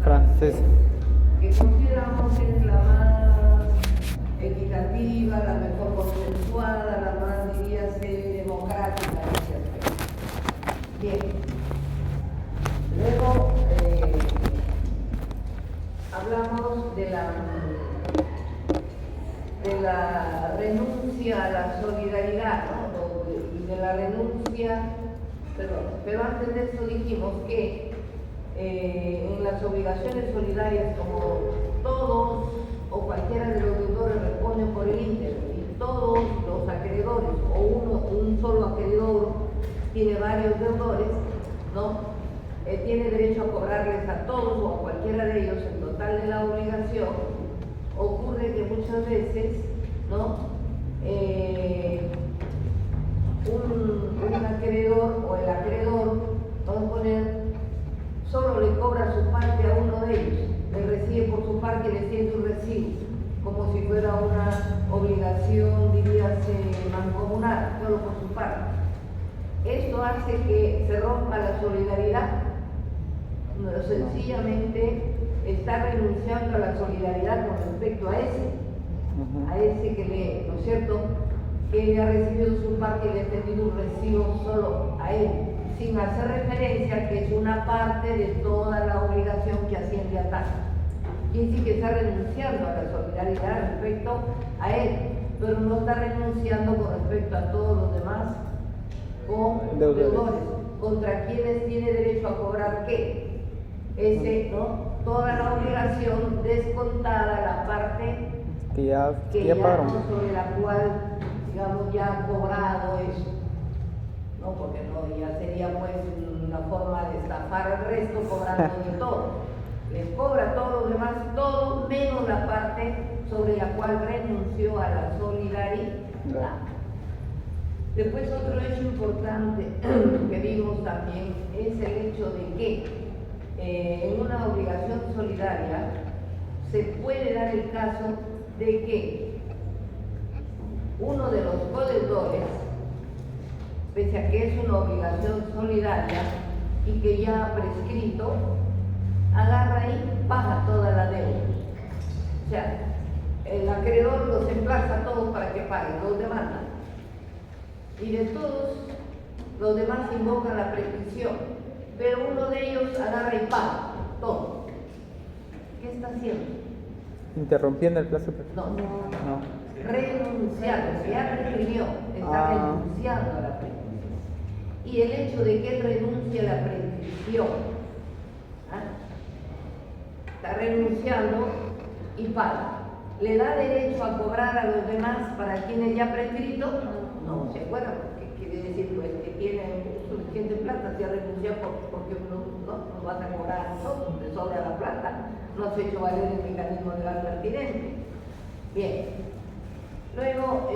francesa, que consideramos es la más equitativa, la mejor consensuada, la más, diríase, democrática en ese aspecto. Bien. Luego hablamos de la renuncia a la solidaridad, ¿no? Y de la renuncia, pero antes de eso dijimos que en las obligaciones solidarias, como todos o cualquiera de los deudores responden por el íntegro y todos los acreedores o un solo acreedor tiene varios deudores, ¿no? Tiene derecho a cobrarles a todos o a cualquiera de ellos el total de la obligación. Ocurre que muchas veces, ¿no? Un acreedor o el acreedor, vamos a poner, solo le cobra su parte a uno de ellos, le recibe por su parte y le siente un recibo, como si fuera una obligación, diríase, mancomunada, solo por su parte. Esto hace que se rompa la solidaridad. Sencillamente está renunciando a la solidaridad con respecto a ese que le, ¿no es cierto?, que le ha recibido su parte y le ha tenido un recibo solo a él, sin hacer referencia a que es una parte de toda la obligación que asciende a tal. Quiere decir que está renunciando a la solidaridad respecto a él, pero no está renunciando con respecto a todos los demás deudores, contra quienes tiene derecho a cobrar qué. ¿No? Toda la obligación descontada la parte que ya pagaron, sobre la cual, digamos, ya ha cobrado eso, ¿no? Porque no, ya sería pues una forma de estafar al resto cobrando de todo. Les cobra a todos los demás todo menos la parte sobre la cual renunció a la solidaridad. Después otro hecho importante que vimos también es el hecho de que en una obligación solidaria se puede dar el caso de que uno de los codeudores, pese a que es una obligación solidaria y que ya ha prescrito, agarra y paga toda la deuda. O sea, el acreedor los emplaza a todos para que paguen, los demandan. Y de todos, los demás invocan la prescripción. Pero uno de ellos agarra y paga todo. ¿Qué está haciendo? Interrumpiendo el plazo. No. Renunciando, se ya prescribió, está renunciando a la prescripción. Y el hecho de que él renuncie a la prescripción, está renunciando y paga. ¿Le da derecho a cobrar a los demás para quienes ya ha prescrito? No, ¿se acuerdan? Quiere decir pues que tienen suficiente plata, si ha renunciado porque no vas a cobrar a nosotros, te sobra la plata, no has hecho valer el mecanismo legal pertinente. Bien. Luego,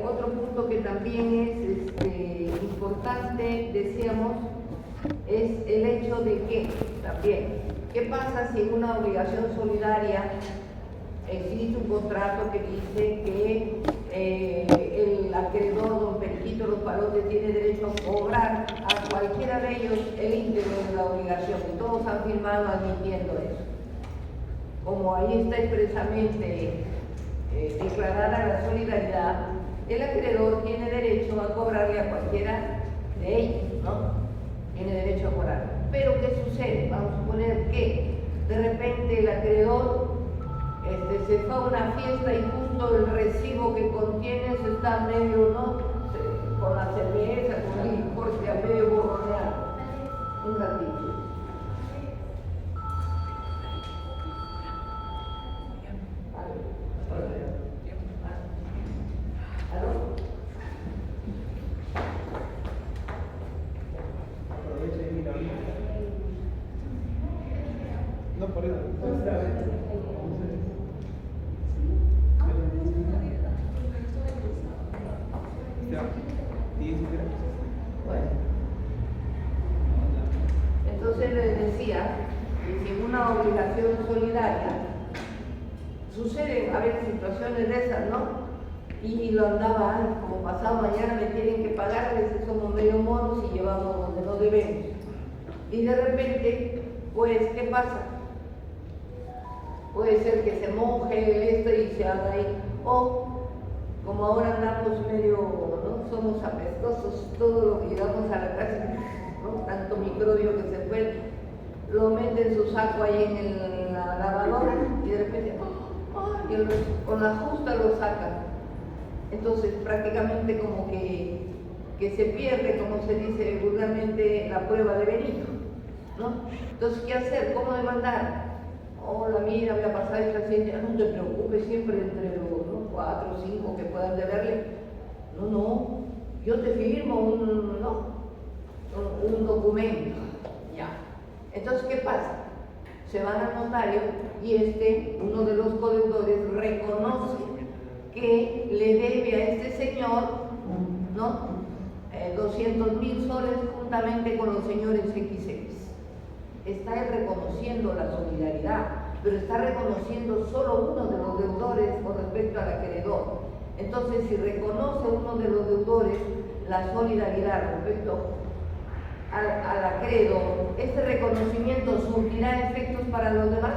otro punto que también es importante, decíamos, es el hecho de que también, ¿qué pasa si en una obligación solidaria existe un contrato que dice que el acreedor, don Periquito Los Palotes, tiene derecho a cobrar a cualquiera de ellos el íntegro de la obligación? Y todos han firmado admitiendo eso. Como ahí está expresamente declarada la solidaridad, el acreedor tiene derecho a cobrarle a cualquiera de ellos, ¿no? Tiene derecho a cobrar. Pero ¿qué sucede? Vamos a suponer que de repente el acreedor se fue a una fiesta y justo el recibo que contiene se está medio, ¿no? Con la cerveza, con el licor, se ha medio borroneado. Un ratito. No, por eso. Bueno, entonces les decía que en una obligación solidaria suceden a veces situaciones de esas, ¿no? Y lo andaba, como pasado mañana me tienen que pagar, a veces somos medio monos y llevamos donde no debemos. Y de repente, pues, ¿qué pasa? puede ser que se moje esto y se haga ahí, o como ahora andamos medio, ¿no? Somos apestosos, todo lo que llevamos a la casa, ¿no? Tanto microbio que se fue, lo mete en su saco ahí en la lavadora y de repente, con la justa lo saca. Entonces prácticamente como que se pierde, como se dice vulgarmente, la prueba de Benito, ¿no? Entonces, ¿qué hacer? ¿Cómo demandar? Hola, mira, voy a pasar esta ciencia, no te preocupes, siempre entre los, ¿no?, 4 o 5 que puedan deberle. No, yo te firmo un documento, ya. Entonces, ¿qué pasa? Se van al notario y uno de los codeudores, reconoce que le debe a este señor, ¿no?, 200.000 soles juntamente con los señores XX. Está él reconociendo la solidaridad, pero está reconociendo solo uno de los deudores con respecto al acreedor. Entonces, si reconoce uno de los deudores la solidaridad respecto al acreedor, ¿este reconocimiento surtirá efectos para los demás?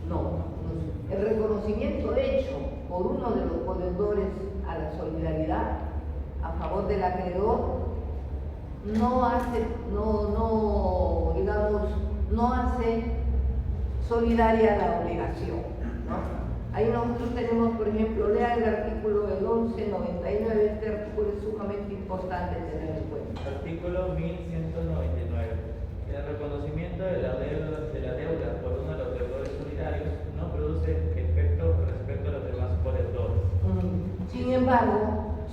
No. El reconocimiento hecho por uno de los codeudores a la solidaridad a favor del acreedor no hace solidaria la obligación, ¿no? Ahí nosotros tenemos, por ejemplo, lea el artículo del 1199, este artículo es sumamente importante tener en cuenta. Artículo 1199. El reconocimiento de la deuda por uno de los deudores solidarios no produce efecto respecto a los demás codeudores. Sin embargo,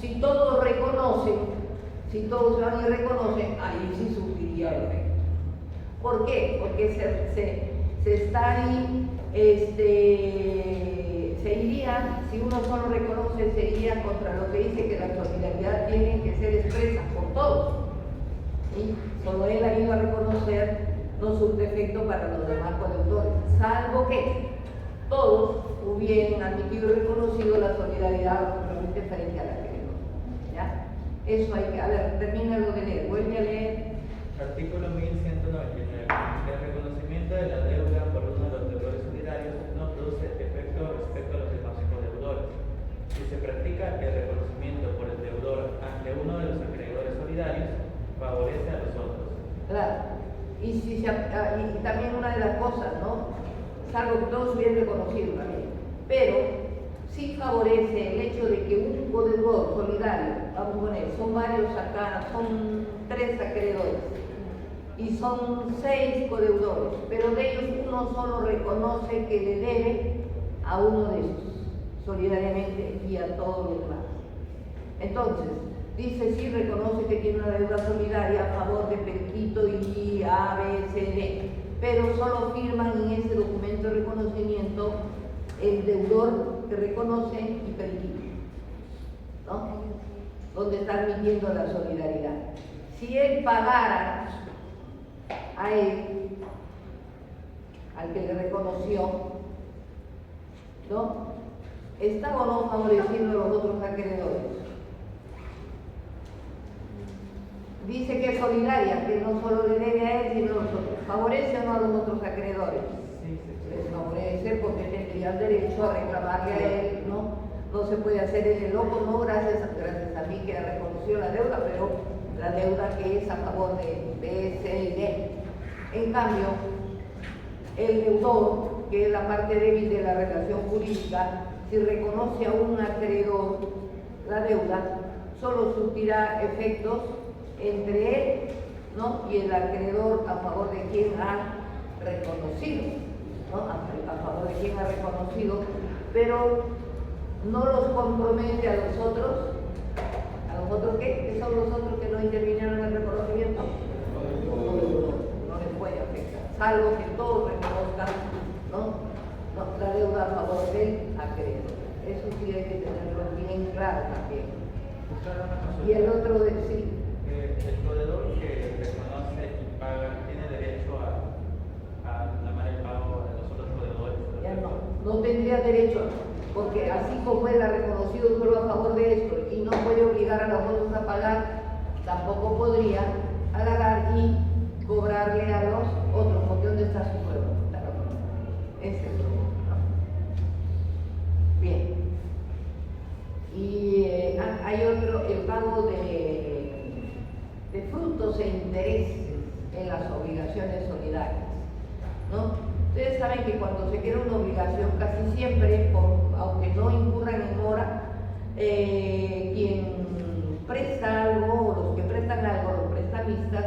si todos reconocen, si todos van y reconocen, ahí sí surtiría efecto. ¿Por qué? Porque se está ahí, se iría, si uno solo reconoce, se iría contra lo que dice que la solidaridad tiene que ser expresa por todos. ¿Sí? Solo él ha ido a reconocer, no surte efecto para los demás codeudores, salvo que todos hubieran admitido y reconocido la solidaridad frente a la acreedor. ¿Ya? Eso hay que, a ver, termínalo de leer, vuelve a leer. Artículo 1199. El reconocimiento de la deuda por uno de los deudores solidarios no produce efecto respecto a los demás codeudores. Si se practica el reconocimiento por el deudor ante uno de los acreedores solidarios, favorece a los otros. Claro. Y también una de las cosas, ¿no? Salvo que todos hubieran reconocido también. Pero sí favorece el hecho de que un codeudor solidario, vamos a poner, son varios acá, son 3 acreedores y son 6 codeudores, pero de ellos uno solo reconoce que le debe a uno de estos, solidariamente, y a todos los demás. Entonces, dice sí reconoce que tiene una deuda solidaria a favor de Periquito y A, B, C, D, pero solo firman en ese documento de reconocimiento el deudor que reconoce y Periquito, ¿no? Donde está admitiendo la solidaridad. Si él pagara a él, al que le reconoció, ¿no?, ¿está o no favoreciendo a los otros acreedores? Dice que es solidaria, que no solo le debe a él, sino a los otros. ¿Favorece o no a los otros acreedores? Sí. Les favorece porque tendrían derecho a reclamarle a él, ¿no? No se puede hacer el loco, no gracias a mí que reconoció la deuda, pero la deuda que es a favor de B, C y D. En cambio, el deudor, que es la parte débil de la relación jurídica, si reconoce a un acreedor la deuda, solo surtirá efectos entre él, ¿no?, y el acreedor a favor de quien ha reconocido, ¿no?, a favor de quien ha reconocido, pero no los compromete a los otros. ¿A los otros qué? ¿Qué son los otros que no intervinieron en el reconocimiento? No les puede afectar, salvo que todos reconozcan, ¿no?, la deuda a favor del acreedor. Eso sí hay que tenerlo bien claro también. Y el otro de sí. El codeudor que reconoce y paga tiene derecho a reclamar el pago de los otros codeudores. Ya no tendría derecho, porque así como él ha reconocido solo a favor de esto y no puede obligar a los otros a pagar, tampoco podría agarrar y cobrarle a los otros, porque ¿dónde está su voluntad? Ese es lo ¿no? Bien. Y hay otro, el pago de frutos e intereses en las obligaciones solidarias, ¿no? Ustedes saben que cuando se quiere una obligación, casi siempre, aunque no incurran en mora, quien presta algo, o los que prestan algo, los prestamistas,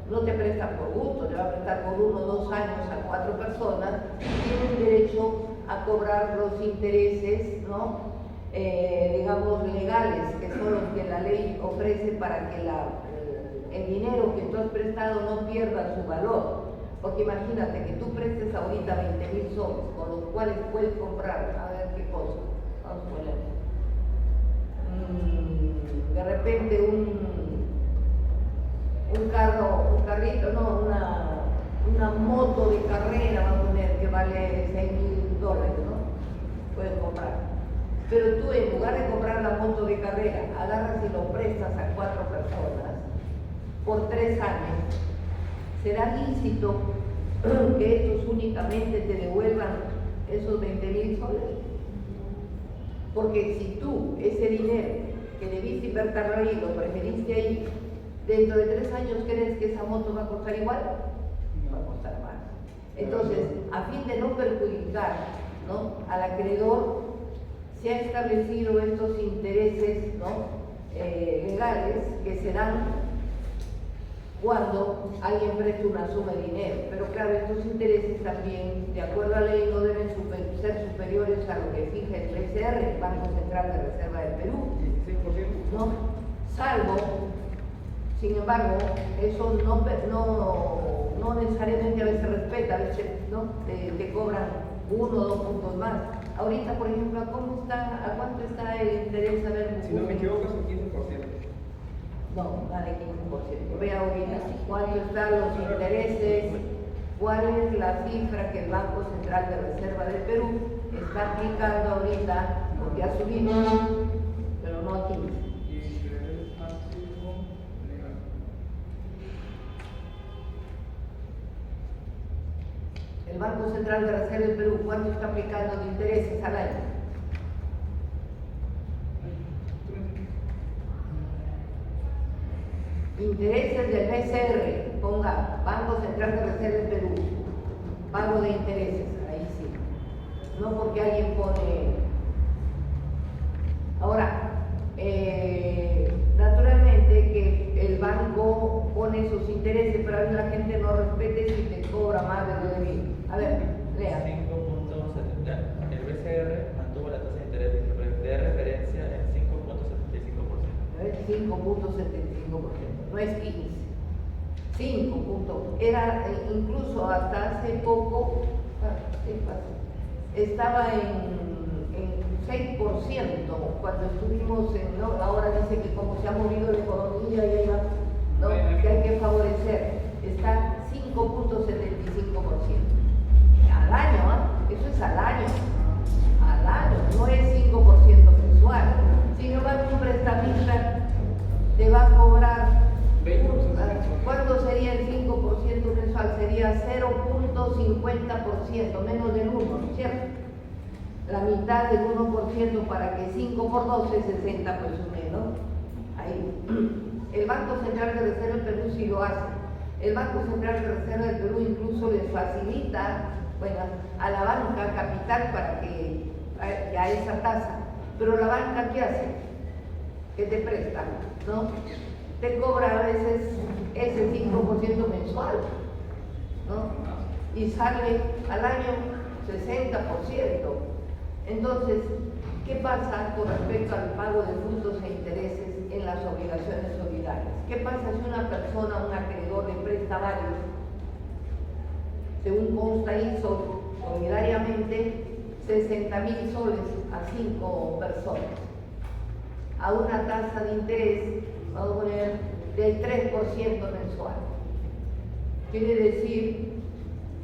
no te prestan por gusto, te va a prestar por 1 o 2 años a 4 personas, tienen derecho a cobrar los intereses, ¿no? Digamos, legales, que son los que la ley ofrece para que el dinero que tú has prestado no pierda su valor. Porque imagínate que tú prestes ahorita 20.000 soles, con los cuales puedes comprar, a ver qué cosa, vamos a poner, de repente un carrito, no, una moto de carrera, vamos a poner, que vale $6.000, ¿no? Puedes comprar. Pero tú, en lugar de comprar la moto de carrera, agarras y lo prestas a 4 personas por 3 años. ¿Será lícito que estos únicamente te devuelvan esos 20.000 soles? Porque si tú ese dinero que debiste invertirlo ahí, lo preferiste ahí, dentro de 3 años, ¿crees que esa moto va a costar igual? Va a costar más. Entonces, a fin de no perjudicar, ¿no?, al acreedor, se ha establecido estos intereses, ¿no?, legales que se dan cuando alguien presta una suma de dinero. Pero claro, estos intereses también, de acuerdo a la ley, no deben ser superiores a lo que fija el BCR, el Banco Central de Reserva del Perú, 16%. ¿no? Salvo, sin embargo, eso no necesariamente a veces respeta, a veces, ¿no?, te cobran 1 o 2 puntos más. Ahorita, por ejemplo, ¿a cuánto está el interés? A ver, Si no me equivoco, es un 15%. no, nada de 15%. Vea ahorita cuánto están los intereses, cuál es la cifra que el Banco Central de Reserva del Perú está aplicando ahorita, porque ha subido, pero no a 15. Interés máximo legal. El Banco Central de Reserva del Perú, ¿cuánto está aplicando de intereses al año? Intereses del BCR, ponga Banco Central de Reserva del Perú, pago de intereses, ahí sí. No porque alguien pone. Ahora, naturalmente que el banco pone sus intereses, pero a veces la gente no respete si te cobra más de lo debido. A ver, lea. 5.70. El BCR mantuvo la tasa de interés de referencia en 5.75%. 5.75%, no es 15. 5 puntos. Era incluso hasta hace poco, ¿qué pasó? Estaba en 6% cuando estuvimos en, ¿no? Ahora dice que como se ha movido la economía y hay más, ¿no?, que hay que favorecer. Está 5.75%. Al año, ¿eh? Eso es al año, no es 5% mensual. Sin embargo, un prestamista te va a cobrar, ¿cuánto sería el 5% mensual? Sería 0.50%, menos del 1, ¿no es cierto? La mitad del 1% para que 5 por 12 es 60, pues menos. Ahí. El Banco Central de Reserva del Perú sí lo hace. El Banco Central de Reserva del Perú incluso les facilita, bueno, a la banca capital para que a esa tasa. Pero la banca, ¿qué hace? Que te presta, ¿no? Te cobra a veces ese 5% mensual, ¿no? Y sale al año 60%. Entonces, ¿qué pasa con respecto al pago de frutos e intereses en las obligaciones solidarias? ¿Qué pasa si una persona, un acreedor, le presta varios? Según consta, hizo solidariamente 60.000 soles a 5 personas, a una tasa de interés, vamos a poner, del 3% mensual. Quiere decir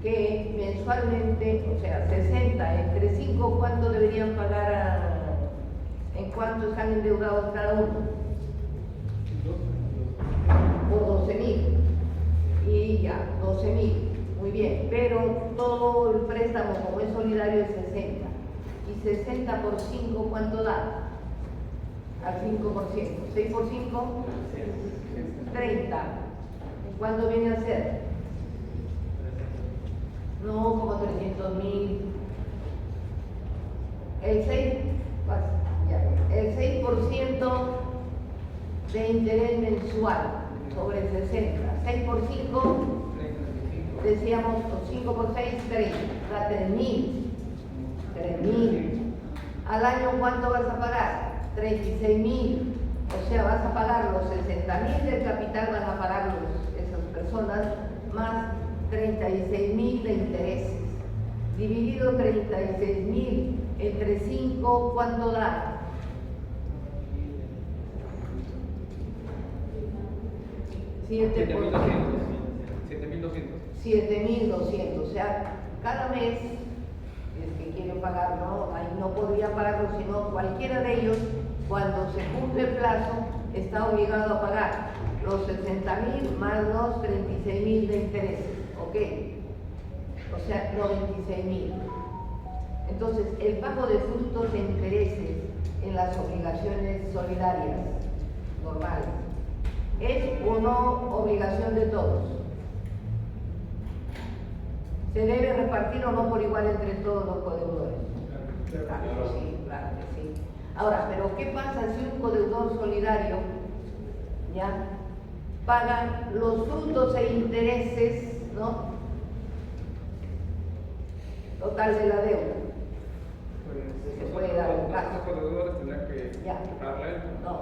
que mensualmente, o sea, 60 entre 5, ¿cuánto deberían pagar en cuánto están endeudados cada uno? Por 12.000. Y ya, 12.000. Muy bien, pero todo el préstamo como es solidario es 60. ¿Y 60 por 5 cuánto da? Al 5%. 6 por 5, 30. ¿Cuánto viene a ser? No, como 300.000. El 6% de interés mensual sobre 60. 6 por 5, decíamos 5 por 6, 30. Da 3.000. 3.000. ¿Al año cuánto vas a pagar? 36.000. O sea, vas a pagar los 60.000 del capital, van a pagar esas personas, más 36.000 de intereses. Dividido 36.000 entre 5, ¿cuánto da? 7.200. O sea, cada mes, es que quieren pagar, ¿no? Ahí no podría pagarlo, sino cualquiera de ellos, cuando se cumple el plazo, está obligado a pagar los 60.000 más los 36.000 de intereses, ¿ok? O sea, 96.000. Entonces, el pago de frutos de intereses en las obligaciones solidarias normales, ¿es o no obligación de todos? ¿Se debe repartir o no por igual entre todos los codeudores? Claro que sí, claro que sí. Ahora, pero ¿qué pasa si un codeudor solidario ya paga los frutos e intereses, ¿no? Total de la deuda? Se puede dar un caso. Los codeudores tendrán que Ya. pagarle. No,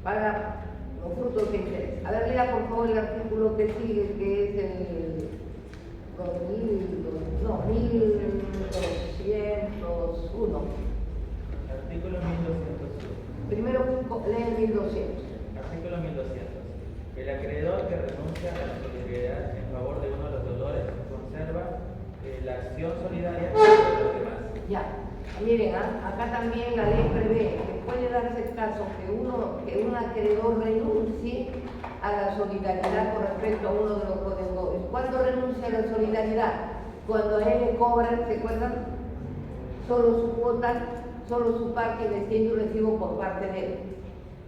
paga los frutos de interés. A ver, lea por favor el artículo que sigue, que es el 1201. Artículo 1201. Primero lee el 1200. Artículo 1200. El acreedor que renuncia a la solidaridad en favor de uno de los deudores conserva la acción solidaria de los demás. Ya, miren, acá también la ley prevé que puede darse el caso que un acreedor renuncie a la solidaridad con respecto a uno de los codeudores. ¿Cuándo renuncia a la solidaridad? Cuando a él le cobran, ¿se acuerdan? Solo su cuota, solo su parte desciende y recibo por parte de él.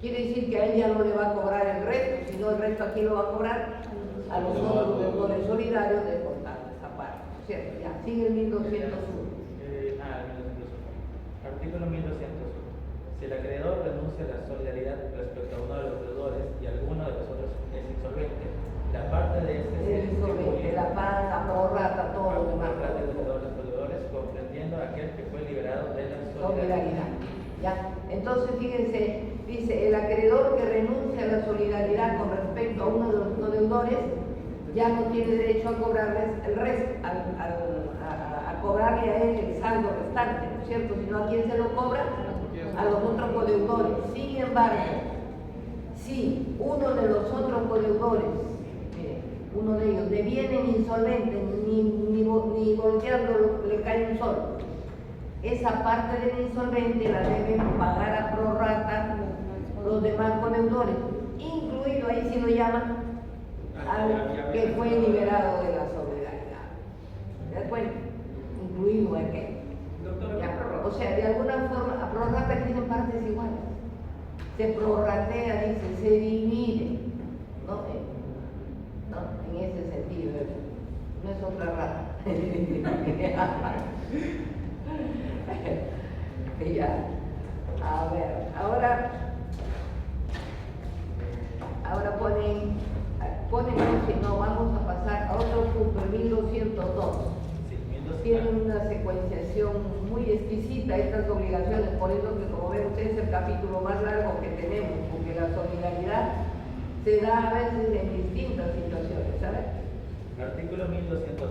Quiere decir que a él ya no le va a cobrar el resto, sino el resto aquí lo va a cobrar a los otros deudores solidarios de contar esa parte. ¿Cierto? Ya, sigue el 1201. Artículo 1201. Si el acreedor renuncia a la solidaridad respecto a uno de los deudores y alguno de los otros es insolvente, la parte de este Es insolvente, la paga, la prorrata, todo lo demás. de los deudores, comprendiendo aquel que fue liberado de la solidaridad. Solidaridad. ¿Ya? Entonces, fíjense, dice, el acreedor que renuncia a la solidaridad con respecto a uno de los codeudores ya no tiene derecho a cobrarles el resto, a cobrarle a él el saldo restante, ¿no es cierto? Sino a quién se lo cobra, a los otros codeudores. Sin embargo, si uno de los otros codeudores, uno de ellos deviene insolvente, ni volteando le cae un sol, esa parte del insolvente la deben pagar a prorrata los demás codeudores, incluido, ahí sí lo llaman, al que fue liberado de la solidaridad. ¿De acuerdo? Incluido aquel. Ya, o sea, de alguna forma, a prorrata tienen partes iguales. Se prorratea, dice, se divide, ¿no? ¿No? En ese sentido, no es otra rata. Ya. A ver, ahora ponen, si no, vamos a pasar a otro punto, el 1202. Sí, 1202. Tienen una secuenciación muy exquisita estas obligaciones, por eso que como ven ustedes es el capítulo más largo que tenemos, porque la solidaridad se da a veces en distintas situaciones, ¿sabes? Artículo 1202.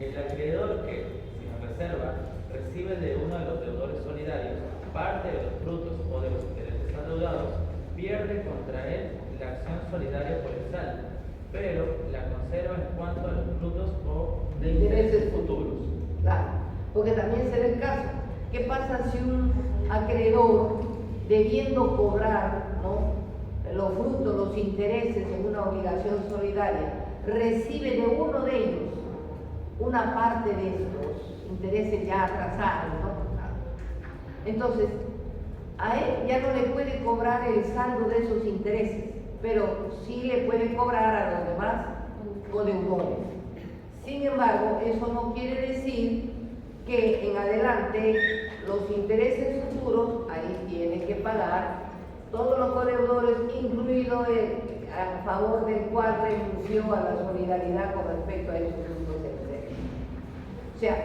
El acreedor que, sin reserva, recibe de uno de los deudores solidarios parte de los frutos o de los intereses adeudados, pierde contra él la acción solidaria por el saldo, pero la conserva en cuanto a los frutos o de intereses futuros. Claro, porque también se da el caso. ¿Qué pasa si un acreedor, debiendo cobrar, ¿no?, los frutos, los intereses en una obligación solidaria, recibe de uno de ellos una parte de estos intereses ya atrasados, ¿no? Entonces, a él ya no le puede cobrar el saldo de esos intereses, pero sí le puede cobrar a los demás codeudores. Sin embargo, eso no quiere decir que en adelante los intereses futuros, ahí tienen que pagar todos los codeudores, incluido el a favor del cual renunció a la solidaridad con respecto a esos puntos de interés. O sea,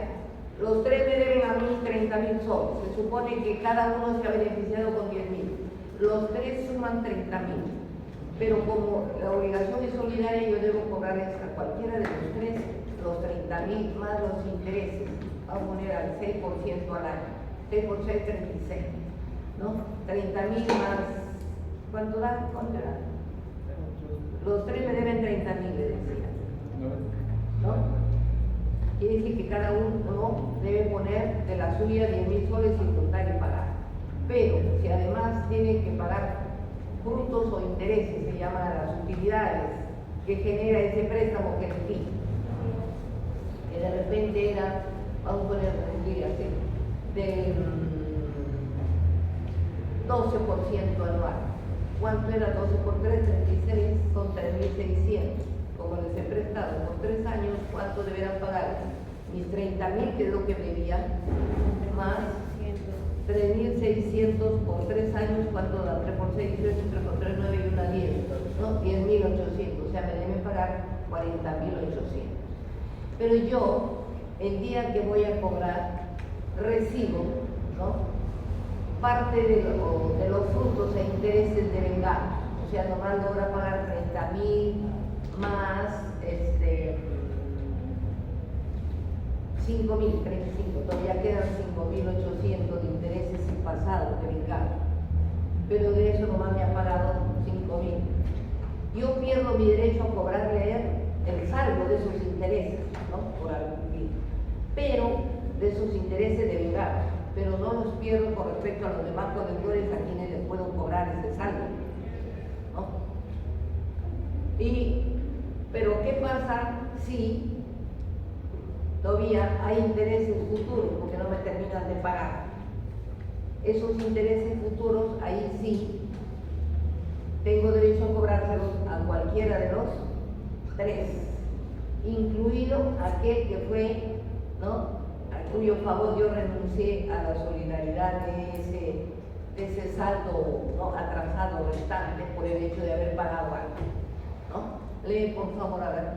los tres me deben a mí 30.000 soles. Se supone que cada uno se ha beneficiado con 10.000. Los tres suman 30.000. Pero como la obligación es solidaria, yo debo cobrarles a cualquiera de los tres los 30.000 más los intereses. Vamos a poner al 6% al año. 6 por 6, 36. ¿No? 30.000 más. ¿Cuánto da? ¿Cuánto da? Los tres me deben 30.000, le decía. ¿No? Quiere decir que cada uno debe poner de la suya 10.000 soles sin contar y pagar. Pero si además tiene que pagar frutos o intereses, se llaman las utilidades que genera ese préstamo que le di, que de repente era, vamos a poner así, del 12% anual. ¿Cuánto era 12 por 3? 36, son 3.600. Como les he prestado por 3 años, ¿cuánto deberán pagar? Mis 30.000, que es lo que me debían, más 3.600 por 3 años, ¿cuánto da? 3 por 6, 18, 3 por 3, 9 y 1, 10, ¿no? 10.800, o sea, me deben pagar 40.800. Pero yo, el día que voy a cobrar, recibo, ¿no?, parte de los frutos e intereses de vengado. O sea, nomás logra pagar 30.000 más 5.000, 35, todavía quedan 5.800 de intereses sin pasado de vengado. Pero de eso nomás me ha pagado 5.000. Yo pierdo mi derecho a cobrarle a él el saldo de esos intereses, ¿no?, por algún fin. Pero de esos intereses de vengado. Pero no los pierdo con respecto a los demás codeudores a quienes les puedo cobrar ese saldo, ¿no? Pero ¿qué pasa si todavía hay intereses futuros porque no me terminan de pagar? Esos intereses futuros, ahí sí tengo derecho a cobrárselos a cualquiera de los tres, incluido aquel que fue, ¿no?, cuyo favor yo renuncié a la solidaridad de ese saldo, ¿no?, atrasado restante por el hecho de haber pagado algo, ¿no? Lee, por favor, a ver.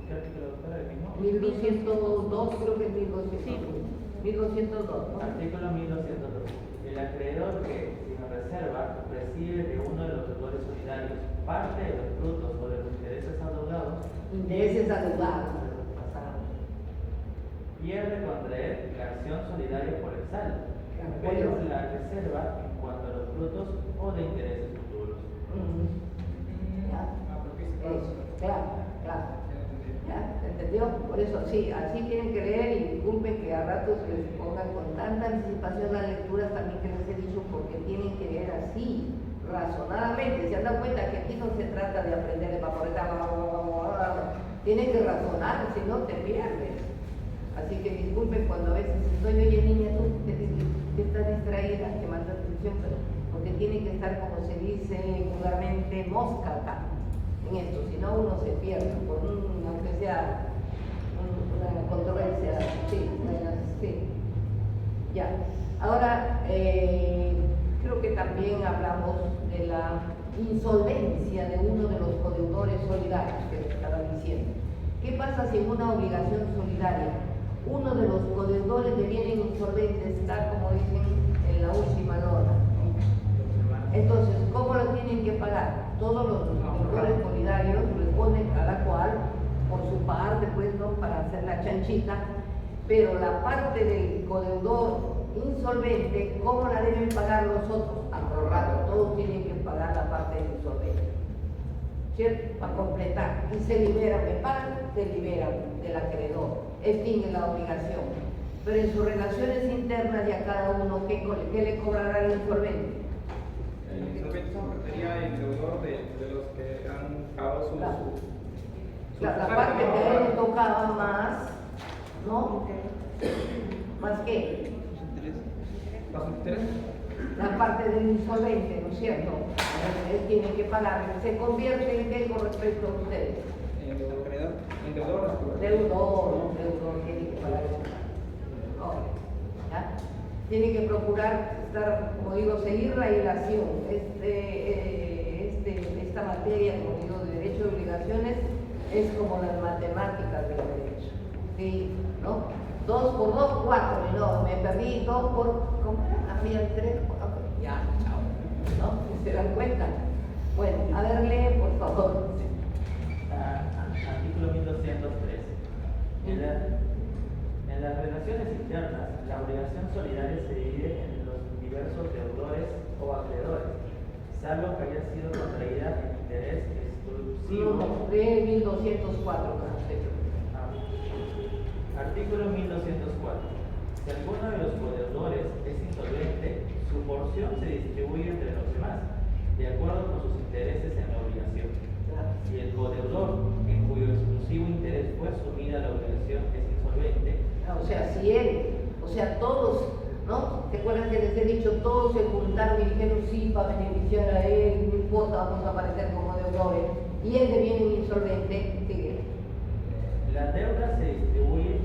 ¿Qué artículo, doctora, el mismo? 1202, creo que es 1202. Sí. 1202, ¿no? Artículo 1202. El acreedor que, sin reserva, recibe de uno de los deudores solidarios parte de los frutos o de los intereses adeudados. Intereses adeudados. Pierde contra él la acción solidaria por el saldo, pero la reserva en cuanto a los frutos o de intereses futuros. ¿Ya? Claro. ¿Ya? ¿Se entendió? Por eso, sí, así tienen que leer, y disculpen que a ratos les pongan con tanta anticipación las lecturas también que les he dicho, porque tienen que leer así, razonadamente. Se han dado cuenta que aquí no se trata de aprender de vaporeta, tienen que razonar, si no te pierdes. Así que disculpen cuando a veces estoy, oye niña, tú que estás distraída, que manda atención, pero porque tiene que estar, como se dice vulgarmente, mosca acá, en esto, si no uno se pierde, por aunque sea una controversia, sí. Ya, ahora creo que también hablamos de la insolvencia de uno de los codeudores solidarios que les estaba diciendo. ¿Qué pasa si en una obligación solidaria uno de los codeudores de bienes insolventes está, como dicen, en la última lona? Entonces, ¿cómo lo tienen que pagar? Todos los codeudores solidarios responden cada cual por su parte, pues, ¿no?, para hacer la chanchita, pero la parte del codeudor insolvente, ¿cómo la deben pagar los otros? A prorrato, todos tienen que pagar la parte del insolvente, ¿cierto? Para completar, y se liberan, me pagan, se liberan del acreedor, extinguen la obligación. Pero en sus relaciones internas ya cada uno, ¿qué le cobrará al insolvente? El insolvente se refería al deudor de los que han pagado su... La parte que a él le tocaba más, ¿no? ¿Más qué? ¿Los intereses? La parte del insolvente, ¿no es cierto? Él tiene que pagar. ¿Se convierte en qué con respecto a ustedes? Deudor, tiene que pagar eso. ¿Ya? Tiene que procurar estar, como digo, seguir la hilación. Esta materia, como digo, de derecho y obligaciones, es como las matemáticas del derecho. ¿Sí? ¿No? 2 por 2, 4, y no, me perdí 2 por, ¿cómo? Había 3, ya, chao. ¿No? ¿Se dan cuenta? Bueno, a ver, lee, por favor. Artículo 1203. En las relaciones internas, la obligación solidaria se divide en los diversos deudores o acreedores, salvo que haya sido contraída en interés exclusivo. No, de 1204, no sé. Artículo 1204. Si alguno de los codeudores es insolvente, su porción se distribuye entre los demás, de acuerdo con sus intereses en la obligación. Si el codeudor, en cuyo exclusivo interés fue asumida la obligación, es insolvente. O sea, si él, o sea, todos, ¿no? ¿Te acuerdas que les he dicho? Todos se juntaron y dijeron sí para beneficiar a él, no importa, vamos a aparecer como deudores. Y él deviene insolvente, sigue. La deuda se distribuye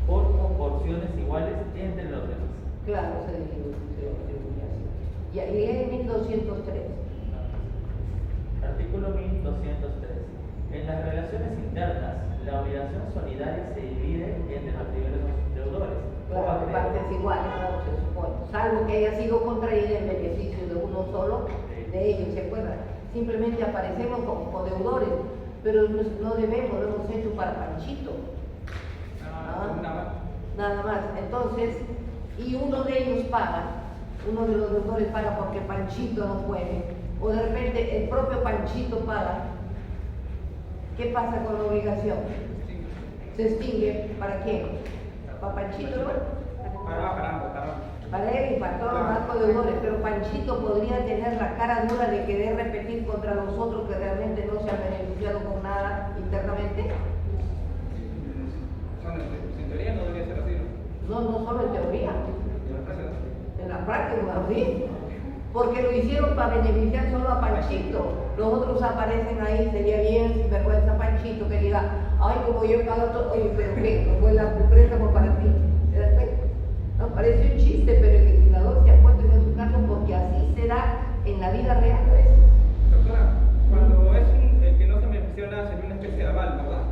por proporciones iguales entre los demás. Claro, se distribuye así. Y ahí es 1203. Artículo 1203. En las relaciones internas, la obligación solidaria se divide entre los diversos deudores. Claro, de partes iguales, ¿no? Se supone. Salvo que haya sido contraída en beneficio de uno solo de ellos, ¿se acuerdan? Simplemente aparecemos como codeudores, pero no debemos, lo hemos hecho para Panchito. Nada más. Entonces, y uno de ellos paga, uno de los deudores paga porque Panchito no puede, o de repente el propio Panchito paga. ¿Qué pasa con la obligación? Se extingue. ¿Para quién? ¿Para Panchito, no? Para él y para todos los demás codeudores, pero Panchito podría tener la cara dura de querer repetir contra los otros que realmente no se han beneficiado con nada internamente. En teoría no debería ser así, ¿no? No solo en teoría, en la práctica, ¿sí? Porque lo hicieron para beneficiar solo a Panchito. Los otros aparecen ahí, sería bien sinvergüenza Panchito que diga, ay, como yo he pagado todo, oye, pero ¿qué? No fue el préstamo para ti. ¿Te das cuenta? No, parece un chiste, pero el legislador se ha puesto en su caso porque así se da en la vida real, ¿ves? Doctora, cuando es el que no se menciona sería una especie de aval, ¿verdad?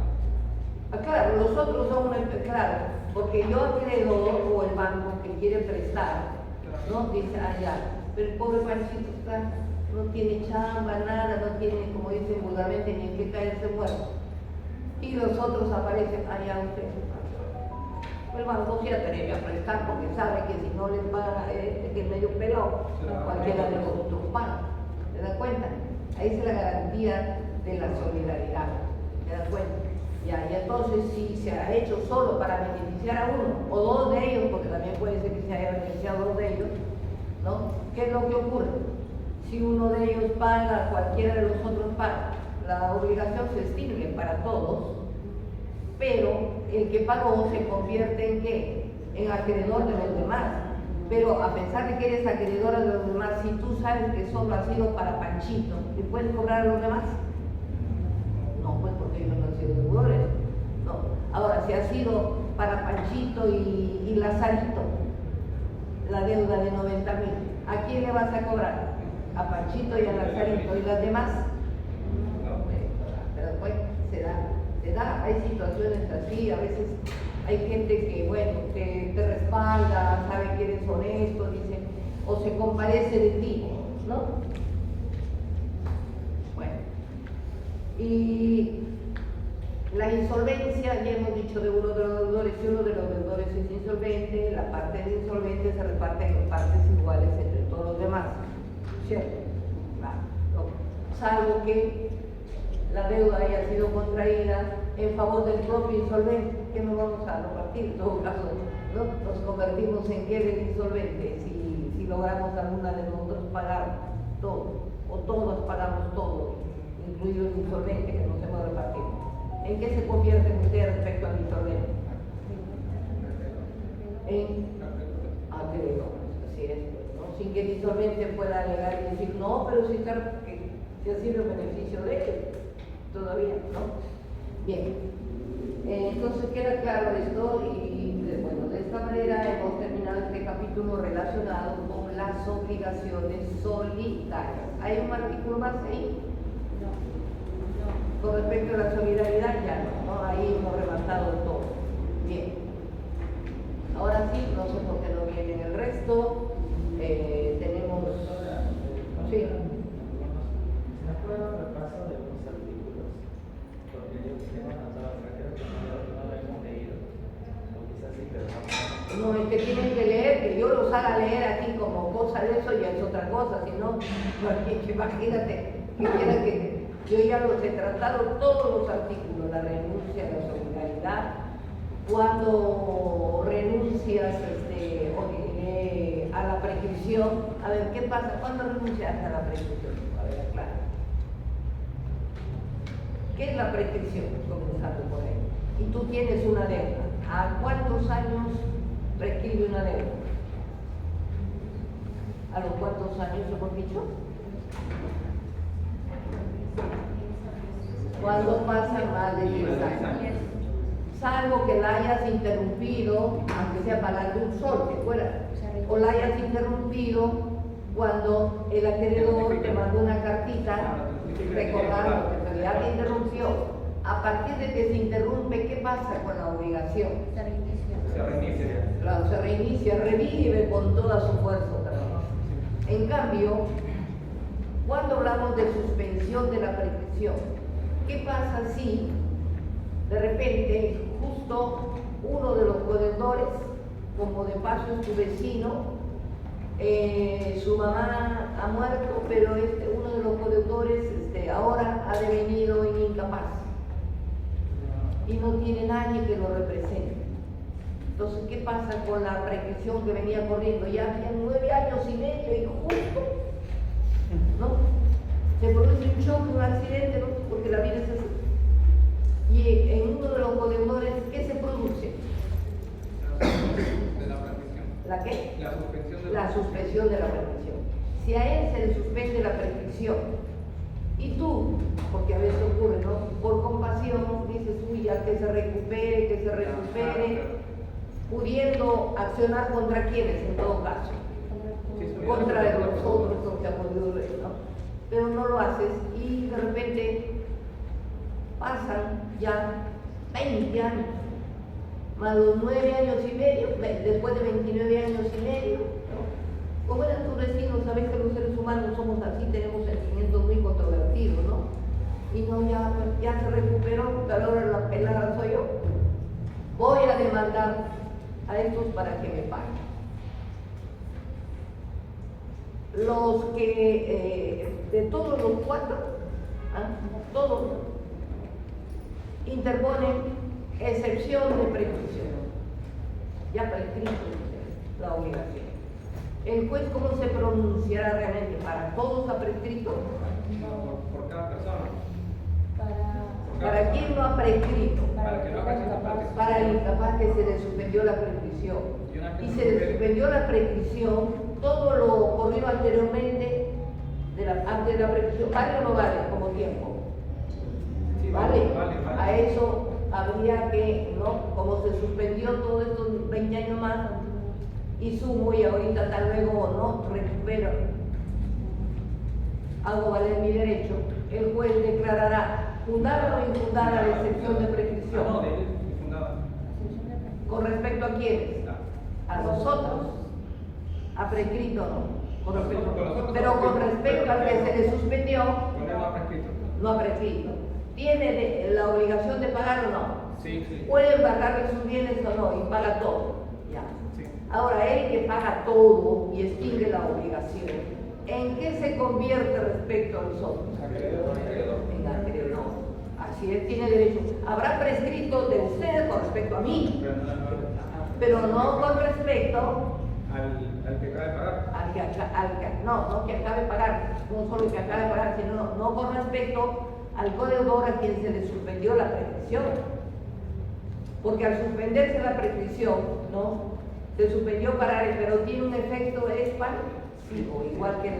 Claro, los otros son claro, porque yo acreedor o el banco que quiere prestar, ¿no? Dice, ya, pero el pobre Panchito está, no tiene chamba, nada, no tiene, como dicen vulgarmente, ni en qué caerse muerto. Y los otros aparecen, allá usted. El banco se atreve a prestar porque sabe que si no les paga que es medio pelado, cualquiera de los otros paga. ¿Te das cuenta? Ahí es la garantía de la solidaridad. ¿Te das cuenta? Ya, y entonces si se ha hecho solo para beneficiar a uno o dos de ellos, porque también puede ser que se haya beneficiado dos de ellos, ¿no? ¿Qué es lo que ocurre? Si uno de ellos paga, cualquiera de los otros paga, la obligación se extingue para todos, pero el que pagó se convierte en ¿qué? En acreedor de los demás. Pero a pesar de que eres acreedor de los demás, si tú sabes que solo ha sido para Panchito, ¿te puedes cobrar a los demás? No, pues porque ellos no han sido deudores. No. Ahora, si ha sido para Panchito y Lazarito, la deuda de 90,000, ¿a quién le vas a cobrar? A Panchito y a Lazarito. ¿Y las demás? Pero pues se da, hay situaciones así, a veces hay gente que, bueno, te respalda, sabe que eres honesto, dice, o se compadece de ti, ¿no? Bueno, y la insolvencia, ya hemos dicho de uno de los deudores, si uno de los deudores es insolvente, la parte de insolvente se reparte en partes iguales entre todos los demás, ¿cierto? Claro, no. Salvo que la deuda haya sido contraída en favor del propio insolvente, que no vamos a repartir en todo caso, ¿no? Nos convertimos en que del insolvente si logramos alguna de nosotros pagar todo, o todos pagamos todo, incluido el insolvente que nos hemos repartido. ¿En qué se convierte usted respecto al interdeno? En acreedor, así es, ¿no? Sin que el disolvente pueda alegar y decir, no, pero si ha sido el beneficio de él, todavía, ¿no? Bien, entonces queda claro esto y bueno, de esta manera hemos terminado este capítulo relacionado con las obligaciones solidarias. ¿Hay un artículo más ahí? Con respecto a la solidaridad ya no, ahí hemos rematado todo. Bien. Ahora sí, no sé por qué no viene el resto. Tenemos. Sí. ¿Se aprueba el repaso de unos artículos? Porque yo tengo anotado acá, creo que no lo hemos leído. O quizás sí, pero no. No, es que tienen que leer, que yo los haga leer aquí como cosa de eso ya es otra cosa, si no, imagínate, que yo ya los he tratado todos los artículos, la renuncia, la solidaridad, cuando renuncias a la prescripción, a ver, ¿qué pasa? ¿Cuándo renuncias a la prescripción? A ver, claro. ¿Qué es la prescripción? Comenzando por ahí. Y tú tienes una deuda. ¿A cuántos años prescribe una deuda? ¿A los cuántos años hemos dicho? Cuando pasan más de 10 años. Salvo que la hayas interrumpido, aunque sea pagando un sol, que fuera, o la hayas interrumpido cuando el acreedor te mandó una cartita recordando que en realidad te interrumpió. A partir de que se interrumpe, ¿qué pasa con la obligación? Se reinicia. Claro, se reinicia, revive con toda su fuerza otra vez. En cambio, cuando hablamos de suspensión de la prescripción, ¿qué pasa si de repente justo uno de los codeudores, como de paso es tu vecino, su mamá ha muerto, pero uno de los codeudores ahora ha devenido incapaz y no tiene nadie que lo represente? Entonces, ¿qué pasa con la prescripción que venía corriendo? Ya habían 9 años y medio y justo, ¿no? Se produce un choque, un accidente, ¿no? Porque la vida es así. Y en uno de los codeudores, ¿qué se produce? De la prescripción. ¿La qué? La suspensión de La suspensión de la prescripción. Si a él se le suspende la prescripción y tú, porque a veces ocurre, ¿no? Por compasión dices, uy, ya que se recupere, pudiendo accionar contra quienes en todo caso, contra los otros los que ha podido ver, ¿no? Pero no lo haces y de repente pasan ya 20 años, más los 9 años y medio, después de 29 años y medio, ¿no? Como eran tus vecinos, sabes que los seres humanos somos así, tenemos sentimientos muy controvertidos, ¿no? Y no, ya se recuperó, pero ahora la pelada soy yo. Voy a demandar a estos para que me paguen. Los que, de todos los 4, todos interponen excepción de prescripción. Ya prescrito la obligación. ¿El juez cómo se pronunciará realmente? ¿Para todos ha prescrito? Por cada persona. ¿Para quién no ha prescrito? Para que no haga incapaz. Para el incapaz que se le suspendió la prescripción. Y se le suspendió la prescripción, todo lo ocurrido anteriormente, antes de la prescripción, ¿vale o no vale como tiempo? Sí, ¿Vale? Vale. A eso habría que, ¿no? Como se suspendió todos estos 20 años más, y sumo y ahorita tal luego no recupero, hago valer mi derecho, el juez declarará fundada o infundada la excepción de prescripción. No, de él, infundada. ¿Con respecto a quiénes? A nosotros. ¿Ha prescrito o no? Con respecto, pero con respecto al que se le suspendió, Con él no ha prescrito. no ha prescrito. ¿Tiene la obligación de pagar o no? Sí. Puede embargarle sus bienes o no, y paga todo. Ya. Sí. Ahora, él que paga todo y extingue la obligación, ¿en qué se convierte respecto a nosotros? Acreedor. En acreedor. Así es, tiene derecho. Habrá prescrito de usted con respecto a mí, pero no con respecto Al que acaba de pagar. al que, no que acabe de pagar, no solo que acabe de pagar, sino no con respecto al codeudor a quien se le suspendió la prescripción. Porque al suspenderse la prescripción, ¿no? Se suspendió parar, pero tiene un efecto expansivo, igual que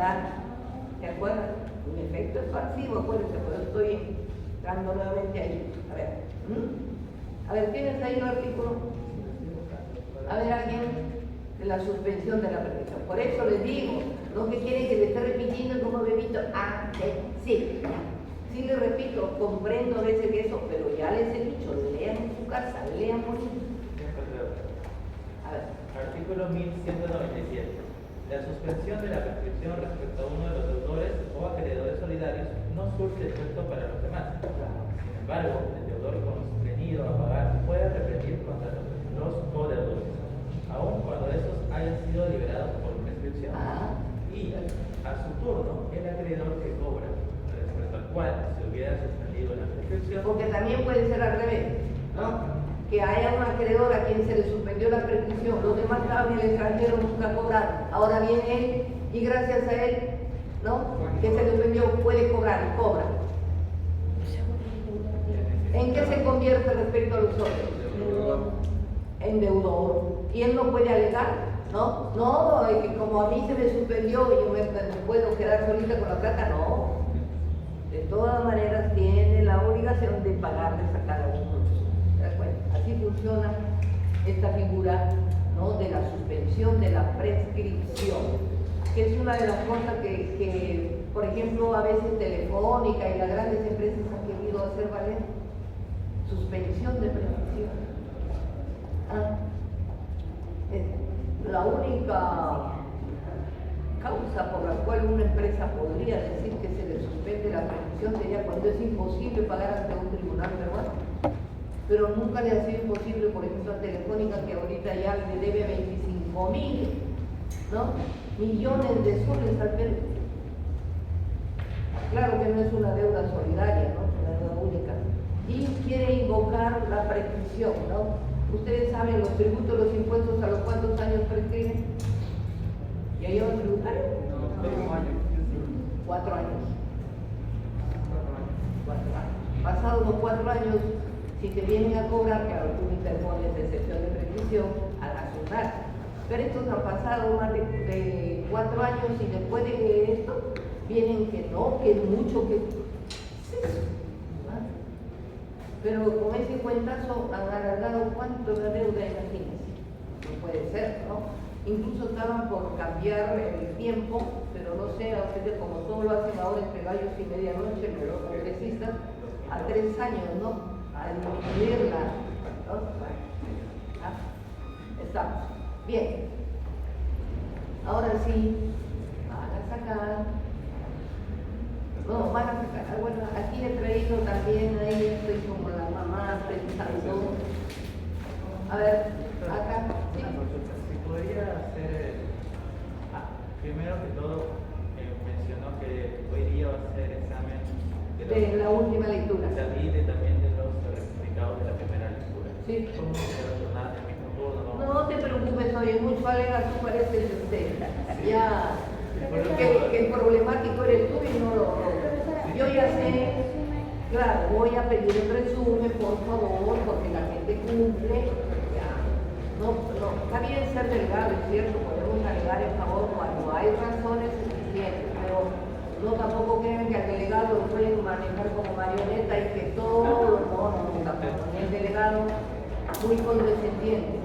¿te acuerdas? Un efecto expansivo, acuérdense, por eso estoy entrando nuevamente ahí. A ver, ¿tienes ahí el artículo? A ver, alguien de la suspensión de la prescripción. Por eso les digo, no que quieren que le esté repitiendo como bebito, sí, ya. Sí les repito, comprendo a veces eso, pero ya les he dicho, lean en su casa, lean por su... A ver. Artículo 1197. La suspensión de la prescripción respecto a uno de los deudores o acreedores solidarios no surte efecto para los demás. Sin embargo, el deudor constreñido a pagar puede repetir contra los codeudores, aun cuando estos hayan sido liberados por prescripción. Y, a su turno, el acreedor que cobra, respecto al cual se hubiera suspendido la prescripción. Porque también puede ser al revés, ¿no? Que haya un acreedor a quien se le suspendió la prescripción, los demás estaban en el extranjero, nunca cobraron, ahora viene él y gracias a él, ¿no? Que se le suspendió, puede cobrar y cobra. ¿En qué se convierte respecto a los otros? En deudor. ¿Y él no puede alegar? ¿No? No, es que como a mí se me suspendió y yo me puedo quedar solita con la plata, no. De todas maneras tiene la obligación de pagar, de sacar a uno. Así funciona esta figura, ¿no? De la suspensión de la prescripción, que es una de las cosas que, por ejemplo, a veces Telefónica y las grandes empresas han querido hacer valer. Suspensión de prescripción. La única causa por la cual una empresa podría decir que se le suspende la prescripción sería cuando es imposible pagar ante un tribunal peruano. Pero nunca le ha sido imposible, por ejemplo, a Telefónica, que ahorita ya le debe 25.000, ¿no? millones de soles al Perú. Claro que no es una deuda solidaria, ¿no? Una deuda única. Y quiere invocar la prescripción, ¿no? Ustedes saben, los tributos, los impuestos, ¿a los cuántos años prescriben? ¿Ya llevan tributario? 4 años. 4 años. Pasados los 4 años, si te vienen a cobrar, claro, tú interpones excepción de prescripción a la ciudad. Pero estos han pasado más de 4 años y después de esto vienen que no, que es mucho, que es eso. Pero con ese cuentazo han alargado cuánto la deuda, imagínense. No puede ser, ¿no? Incluso estaban por cambiar el tiempo, pero no sé, a ustedes como todo lo hacen ahora entre gallos y medianoche, pero los congresistas, a 3 años, ¿no? A disminuirla, ¿no? Estamos. Bien. Ahora sí, van a sacar. No, van a sacar. Bueno, aquí he traído también, ahí estoy como la mamá pensando. A ver, acá. ¿Sí? Si podría hacer, primero que todo, mencionó que hoy día va a ser examen De la última lectura. Y también de los certificados de la primera lectura. Sí. ¿Cómo se va a tornar el mismo turno? No te preocupes, oye, mucho alega, tú pareces ya que el problemático eres tú y no lo. Yo ya sé, claro, voy a pedir el resumen, por favor, porque la gente cumple. Ya. No, está bien ser delegado, es cierto, podemos alegar en favor cuando hay razones suficientes, pero no tampoco crean que al delegado lo pueden manejar como marioneta y que todo, no, tampoco. El delegado muy condescendiente,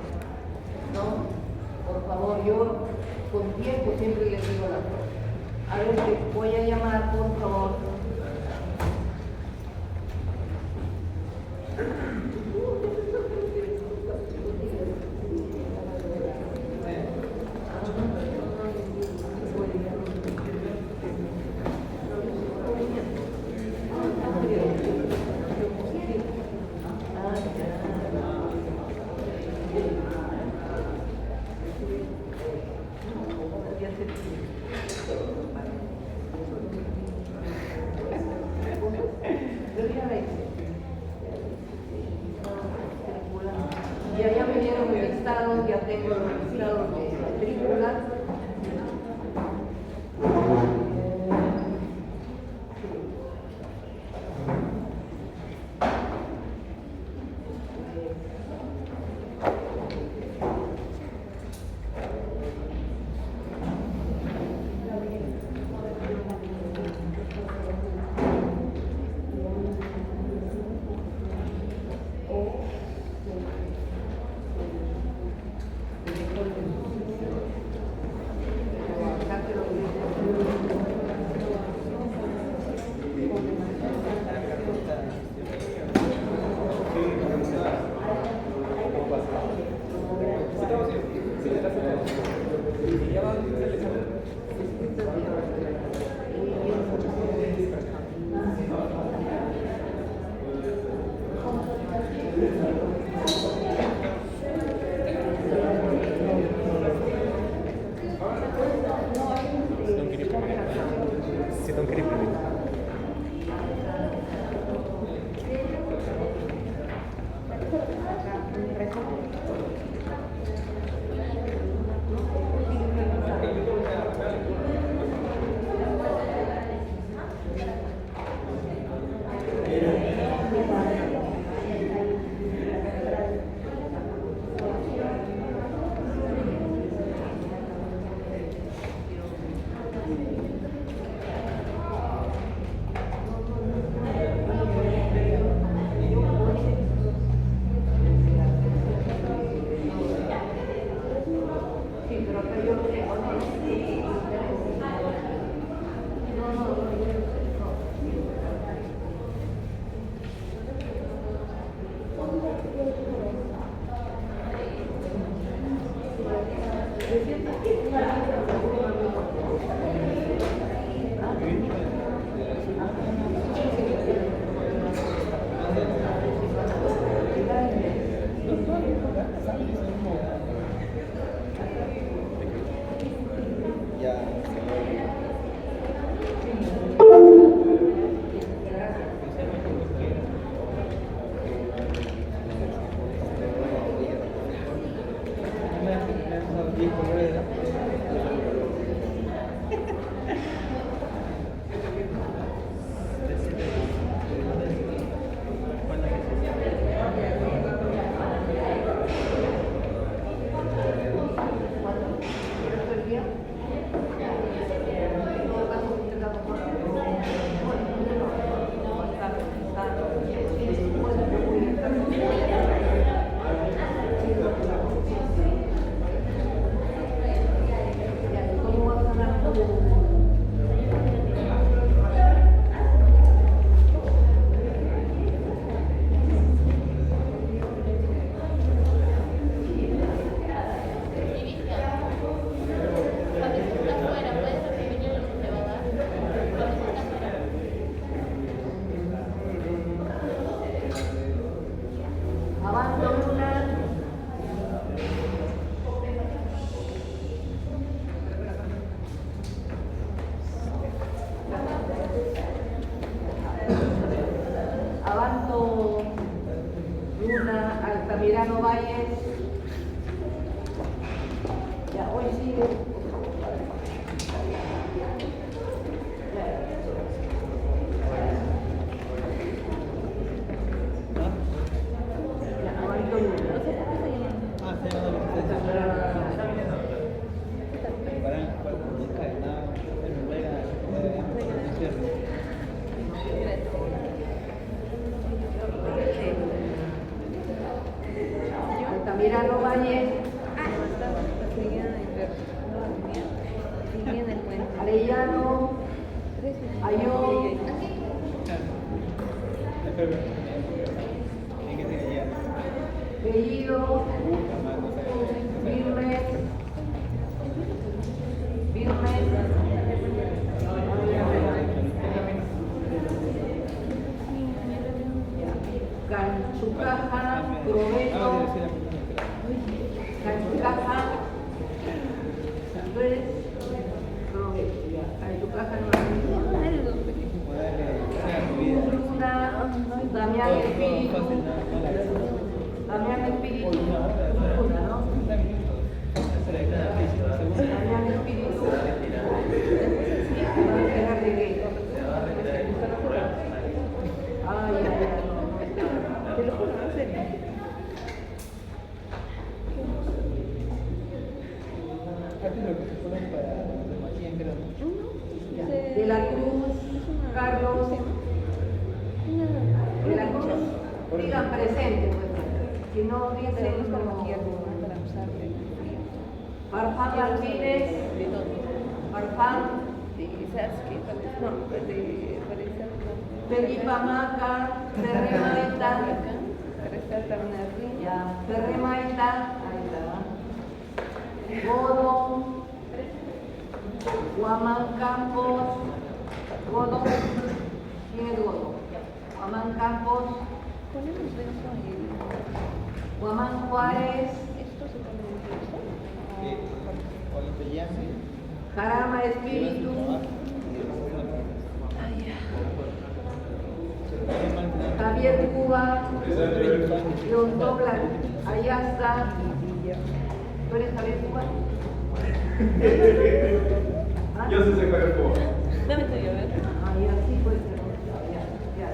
¿no? Por favor, yo con tiempo siempre les digo las cosas. A ver, te voy a llamar, por favor. Ya me dieron el listado, ya tengo el listado de matrículas. Si don't querer primero. Avanto Luna, Altamirano Valles. Ya, hoy sigue. Ya, Avanto Luna. Altamirano Valles. Arellano. Ayón. Bellido. Virmes. Canchucaja, Provecho, Canchucaja, Provecho, Canchucaja Luna, Damián Espíritu, Damián Espíritu, Luna, ¿no? Damián Espíritu, ay, ay, ay. Te lo juro, no sé. De la Cruz, Carlos. De la Cruz, digan presente, pues. Si no dicen, no. Farfán Martínez. Farfán. Felipa Maca, Ferre Maeta, ya, Ferre Maeta, ahí está, Godo, Guamán Campos, Godo, ¿quién es Godo? Guamán Campos, Juan Juárez, Jarama Espíritu, Javier Cuba, John Doblan, Ayasta. ¿Tú eres Javier Cuba? ¿Ah? Yo sí sé cuál es Cuba. Dame tuyo, a ver. Ah, ya, sí, puede ser. Ya.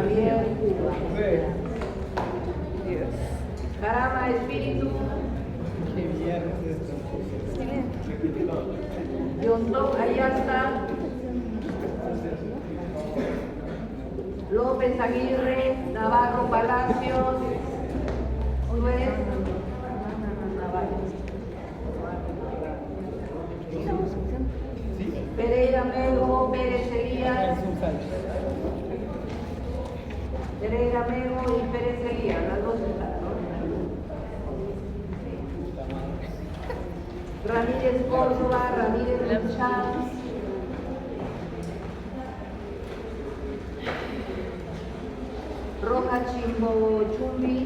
Javier Cuba. Jarama Espíritu, John Doblan, Ayasta. López Aguirre, Navarro Palacios, ¿tú eres? Navarro. Pereira Mego, Pérez Elías. Pereira Mego y Pérez Elías, las dos están, ¿no? Ramírez Córdoba, Ramírez Luchán. Roja Chimbo Chumbi,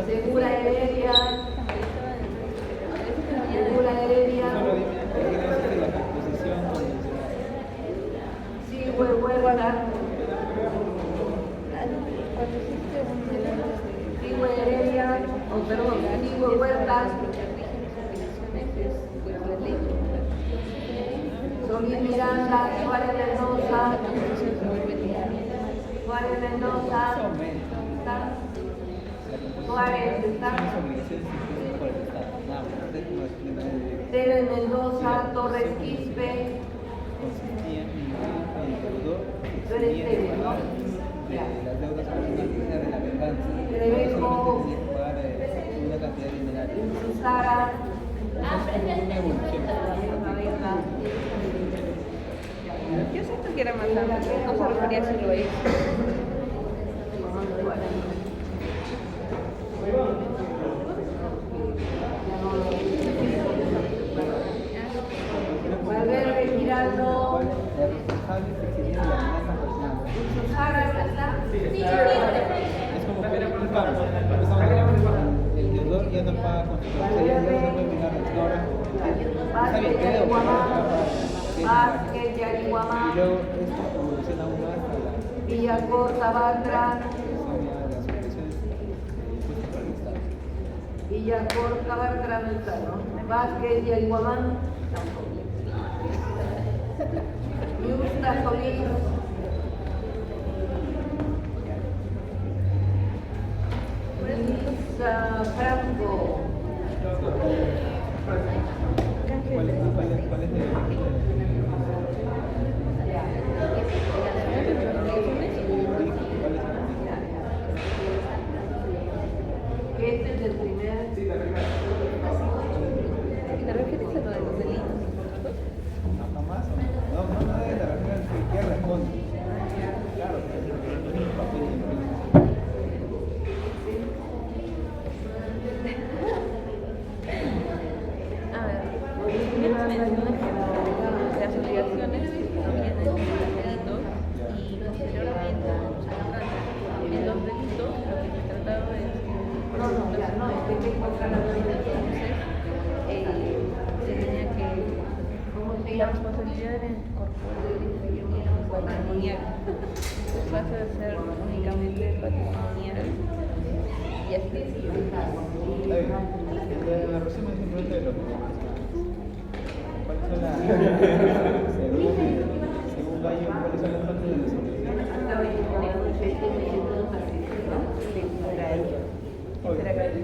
Segura Heredia, Segura Heredia, Sigüe Huerta, Sigüe Heredia, Sigüe Huerta, Solís Miranda, Suárez Mendoza, Suárez está, Tere Mendoza, Torres Quispe, tú eres Tere, ¿no? Ya. Trevejo, Susara, Yo siento que era más amplio, no se refería si lo es. Valverde Giraldo, Susara, ¿verdad? Es como que un pago. El deudor ya no paga con su ya no se puede fijar el ahora. Vázquez Yariguamá, Vázquez Yariguamá, Y luego esto evoluciona aún más a la Villacorta Batra, Villacorta Batra no está, ¿no? Vázquez Yariguamá, Yusta Solís, Luisa Franco, ¿Cuál es el este es el primer. Sí, la primera. ¿Te refieres a lo de los delitos? jamás? No debe de referir al que responde. Claro, porque es un papel de A ver, primero menciona que las obligaciones provienen de los delitos y posteriormente en los delitos lo que se trataba es No, ya no, es que hay que encontrar la entonces se tenía que ¿Cómo se la llama? responsabilidad era corporal y patrimonial. Entonces pasa de ser únicamente patrimonial y así. El resumen simplemente de lo que ¿cuáles son las según Gallo, cuáles son las partes de la solución? Hasta hoy tenemos 700 participantes, ¿no? Era ella. Era gallo.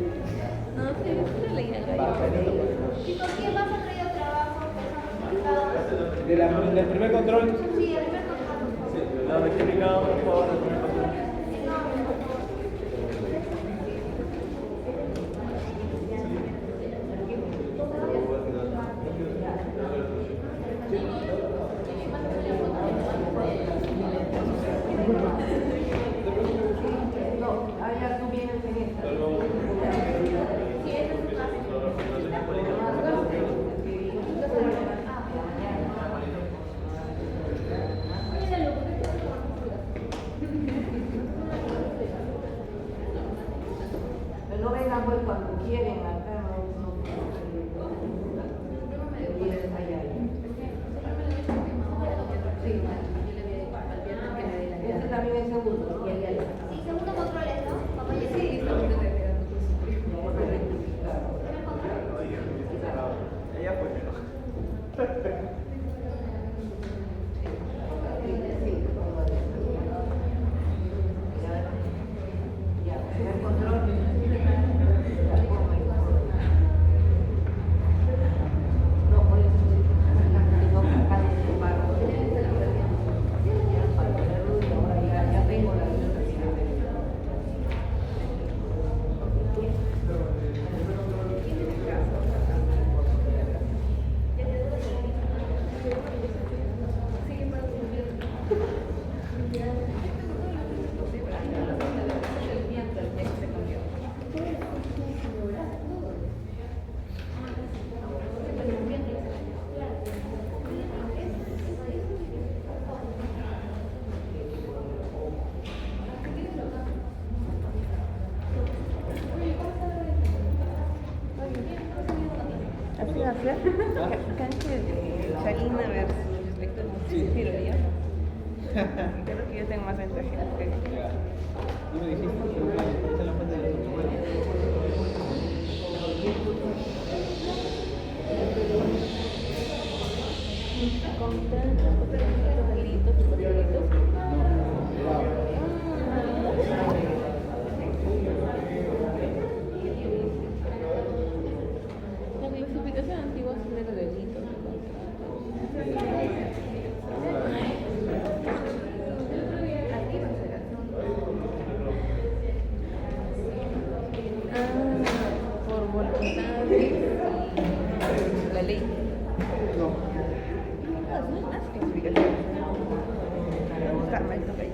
No, sí, yo la leí en gallo. ¿Y por qué vas a traer trabajo? Del primer control. Sí, el primer contrato, por favor. La rectificada, por favor, del primer control. No, allá tú vienes en esta. Shalina versus respecto al Ciro, ¿ya? Creo que yo tengo más ventaja. Ya. Tú me dijiste que esa es la fuente de los Con tantos delitos y delitos. La clasificación antigua sobre los delitos. Por voluntad y la ley. No. No hay más clasificaciones. Karma, esto que hay.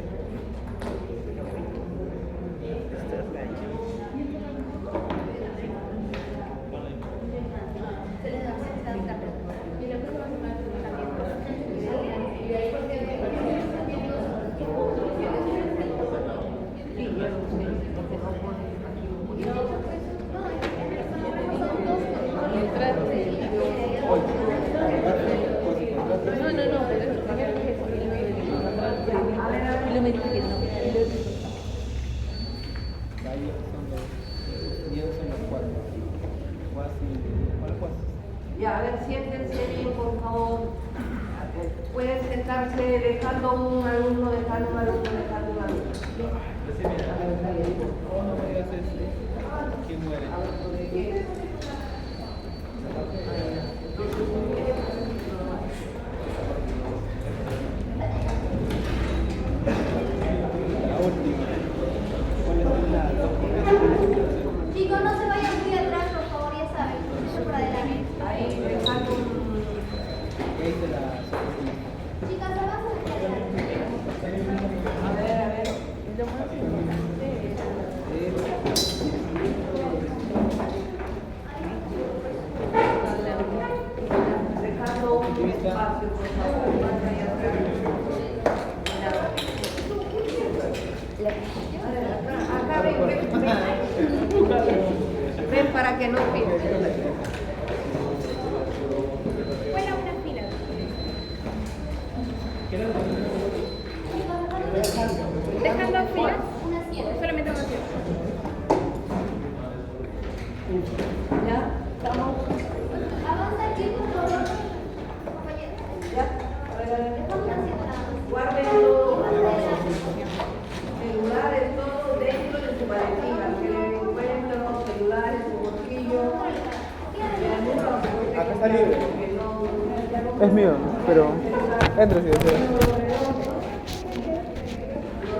Esto es gancho. No, pero es primero que eso, y lo me dice que no. Ahí son los 10 son los 4. ¿Cuál? Ya, a ver, siéntense bien, por favor. Pueden sentarse dejando un alumno, dejando un alumno. ¿Cómo no me digas quién muere? La última. ¿Cuáles son las dos correctas? Chicos, no se vayan muy atrás, por favor, ya saben. Yo por adelante. Ahí dejando un... Ahí te la Chicas, avancen hacia adelante. A ver. Lo más importante es dejando un espacio, por favor, más allá atrás. Acá ven para que no pierdan. Fuera una fila. Dejando filas, una silla. Solamente una silla. ¿Ya? ¿Estamos? Avanza, chicos, por favor. Compañeros. ¿Ya? A ver. Dejamos una silla nada más. Guarden los celulares, todo dentro de su maletín, que le encuentren los celulares, su bolsillo. Acá está libre. Es mío, pero entra si deseas.